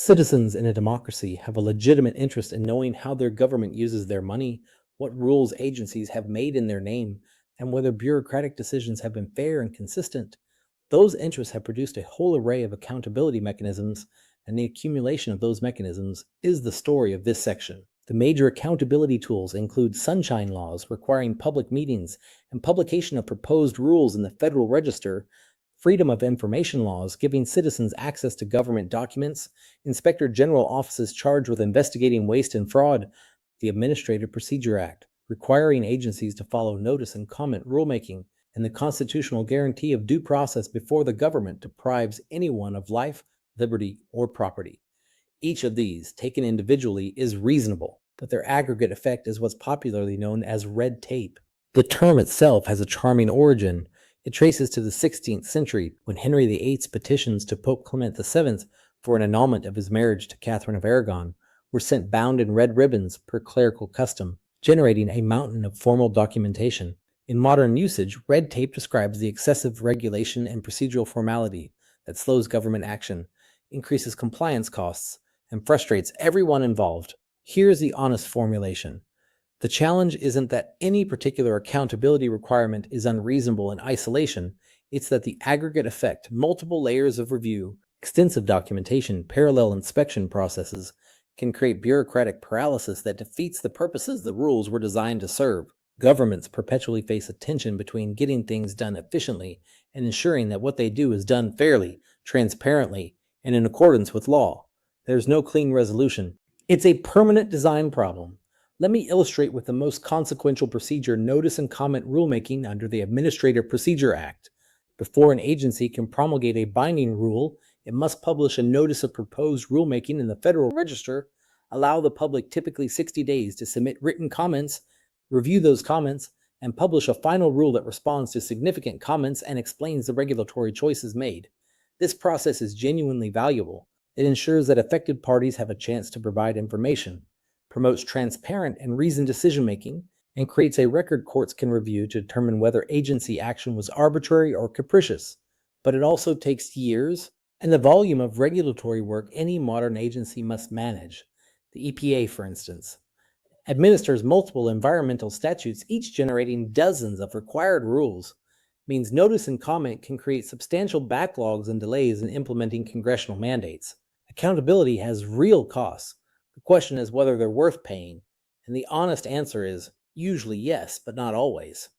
Citizens in a democracy have a legitimate interest in knowing how their government uses their money, what rules agencies have made in their name, and whether bureaucratic decisions have been fair and consistent. Those interests have produced a whole array of accountability mechanisms, and the accumulation of those mechanisms is the story of this section. The major accountability tools include sunshine laws requiring public meetings and publication of proposed rules in the Federal Register, freedom of information laws giving citizens access to government documents, Inspector General offices charged with investigating waste and fraud, the Administrative Procedure Act, requiring agencies to follow notice and comment rulemaking, and the constitutional guarantee of due process before the government deprives anyone of life, liberty, or property. Each of these, taken individually, is reasonable, but their aggregate effect is what's popularly known as red tape. The term itself has a charming origin. It traces to the 16th century when Henry VIII's petitions to Pope Clement VII for an annulment of his marriage to Catherine of Aragon were sent bound in red ribbons per clerical custom, generating a mountain of formal documentation. In modern usage, red tape describes the excessive regulation and procedural formality that slows government action, increases compliance costs, and frustrates everyone involved. Here's the honest formulation. The challenge isn't that any particular accountability requirement is unreasonable in isolation, it's that the aggregate effect, multiple layers of review, extensive documentation, parallel inspection processes, can create bureaucratic paralysis that defeats the purposes the rules were designed to serve. Governments perpetually face a tension between getting things done efficiently and ensuring that what they do is done fairly, transparently, and in accordance with law. There's no clean resolution. It's a permanent design problem. Let me illustrate with the most consequential procedure, notice and comment rulemaking under the Administrative Procedure Act. Before an agency can promulgate a binding rule, it must publish a notice of proposed rulemaking in the Federal Register, allow the public typically 60 days to submit written comments, review those comments, and publish a final rule that responds to significant comments and explains the regulatory choices made. This process is genuinely valuable. It ensures that affected parties have a chance to provide information, promotes transparent and reasoned decision-making, and creates a record courts can review to determine whether agency action was arbitrary or capricious. But it also takes years and the volume of regulatory work any modern agency must manage. The EPA, for instance, administers multiple environmental statutes, each generating dozens of required rules. Means notice and comment can create substantial backlogs and delays in implementing congressional mandates. Accountability has real costs. The question is whether they're worth paying, and the honest answer is usually yes, but not always.